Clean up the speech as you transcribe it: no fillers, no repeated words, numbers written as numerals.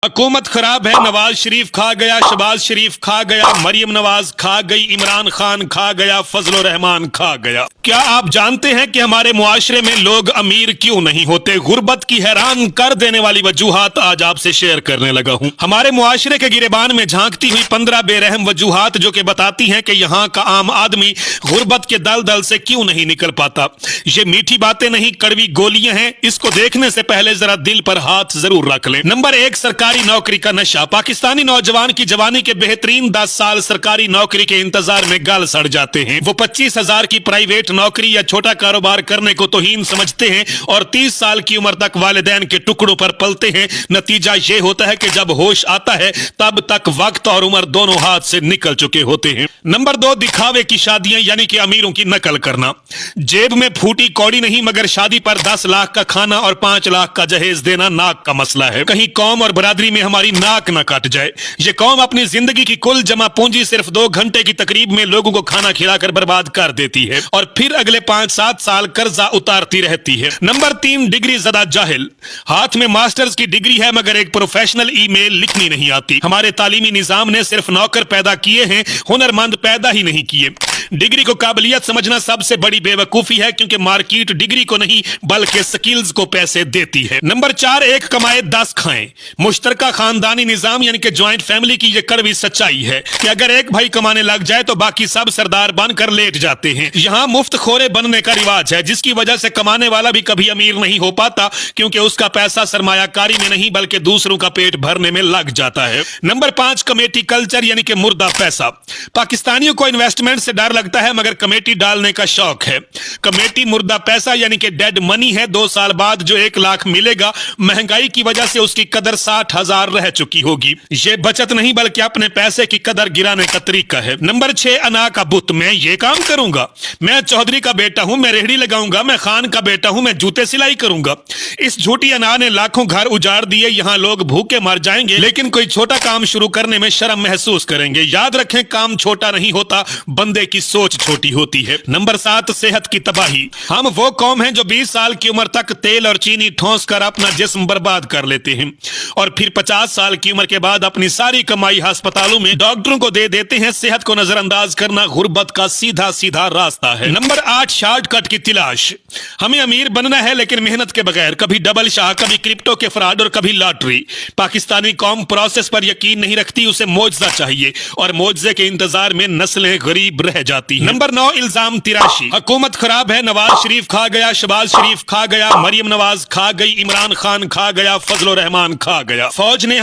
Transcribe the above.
हुकूमत खराब है, नवाज शरीफ खा गया, शहबाज शरीफ खा गया, मरियम नवाज खा गई, इमरान खान खा गया, फजल रहमान खा गया। क्या आप जानते हैं कि हमारे मुआशरे में लोग अमीर क्यों नहीं होते? गुर्बत की हैरान कर देने वाली वजूहात आज आपसे शेयर करने लगा हूं। हमारे मुआशरे के गिरेबान में झांकती हुई 15 बेरहम वजूहात जो कि बताती हैं कि यहाँ का आम आदमी गुर्बत के दलदल से क्यों नहीं निकल पाता। ये मीठी बातें नहीं, कड़वी गोलियां हैं। इसको देखने से पहले जरा दिल पर हाथ जरूर रख लें। नंबर 1, सरकारी नौकरी का नशा। पाकिस्तानी नौजवान की जवानी के बेहतरीन 10 साल सरकारी नौकरी के इंतजार में गल सड़ जाते हैं। वो 25,000 की प्राइवेट नौकरी या छोटा कारोबार करने को तौहीन समझते हैं और 30 साल की उम्र तक वालिदैन के टुकड़ों पर पलते हैं। नतीजा ये होता है कि जब होश आता है तब तक वक्त और उम्र दोनों हाथ से निकल चुके होते हैं। नंबर 2, दिखावे की शादियां यानी कि अमीरों की नकल करना। जेब में फूटी कौड़ी नहीं, मगर शादी पर 10 लाख का खाना और 5 लाख का जहेज देना नाक का मसला है। कहीं कौम और बरादरी में हमारी नाक न कट जाए। ये कौम अपनी जिंदगी की कुल जमा पूंजी सिर्फ 2 घंटे की तकरीब में लोगों को खाना खिलाकर बर्बाद कर देती है और फिर अगले 5-7 साल कर्जा उतारती रहती है। नंबर 3, डिग्री ज़दा जाहिल। हाथ में मास्टर्स की डिग्री है मगर एक प्रोफेशनल ईमेल लिखनी नहीं आती। हमारे तालीमी निजाम ने सिर्फ नौकर पैदा किए हैं, हुनरमंद पैदा ही नहीं किए। डिग्री को काबिलियत समझना सबसे बड़ी बेवकूफी है, क्योंकि मार्केट डिग्री को नहीं बल्कि स्किल्स को पैसे देती है। नंबर 4, 1 कमाए 10 खाएं। मुश्तरका खानदानी निजाम यानी कि ज्वाइंट फैमिली की यह कड़वी सच्चाई है कि अगर एक भाई कमाने लग जाए तो बाकी सब सरदार बनकर लेट जाते हैं। यहाँ मुफ्त खोरे बनने का रिवाज है, जिसकी वजह से कमाने वाला भी कभी अमीर नहीं हो पाता, क्योंकि उसका पैसा सरमायाकारी में नहीं बल्कि दूसरों का पेट भरने में लग जाता है। नंबर 5, कमेटी कल्चर यानी कि मुर्दा पैसा। पाकिस्तानियों को इन्वेस्टमेंट से डर लगता है मगर कमेटी डालने का शौक है। कमेटी मुर्दा पैसा यानी कि डेड मनी है। 2 साल बाद जो 1 लाख मिलेगा, महंगाई की वजह से उसकी कदर 60,000 रह चुकी होगी। ये बचत नहीं बल्कि अपने पैसे की कदर गिराने का तरीका है। नंबर 6, अना का बुत। मैं ये काम करूंगा, मैं चौधरी का बेटा हूं, मैं रेहड़ी लगाऊंगा, मैं खान का बेटा हूं, मैं जूते सिलाई करूंगा। इस झूठी अना ने लाखों घर उजाड़ दिए। यहाँ लोग भूखे मर जाएंगे लेकिन कोई छोटा काम शुरू करने में शर्म महसूस करेंगे। याद रखें, काम छोटा नहीं होता, बंदे की सोच छोटी होती है। नंबर 7, सेहत की तबाही। हम वो कौम हैं जो 20 साल की उम्र तक तेल और चीनी ठोंस कर अपना जिस्म बर्बाद कर लेते हैं और फिर 50 साल की उम्र के बाद अपनी सारी कमाई अस्पतालों में डॉक्टरों को दे देते हैं। सेहत को नजरअंदाज करना गुर्बत का सीधा सीधा रास्ता है। नंबर 8, शॉर्टकट की तलाश। हमें अमीर बनना है लेकिन मेहनत के बगैर। कभी डबल शाह, कभी क्रिप्टो के फ्रॉड और कभी लॉटरी। पाकिस्तानी कौम प्रोसेस पर यकीन नहीं रखती, उसे मौजज़ा चाहिए और मौजज़े के इंतजार में नस्लें गरीब रह जाती हैं। नंबर 9, इल्जाम तिराशी। हुकूमत खराब है, नवाज शरीफ खा गया, शहबाज शरीफ खा गया, मरियम नवाज खा गई, इमरान खान खा गया, फजल रहमान खा गया। फौज ने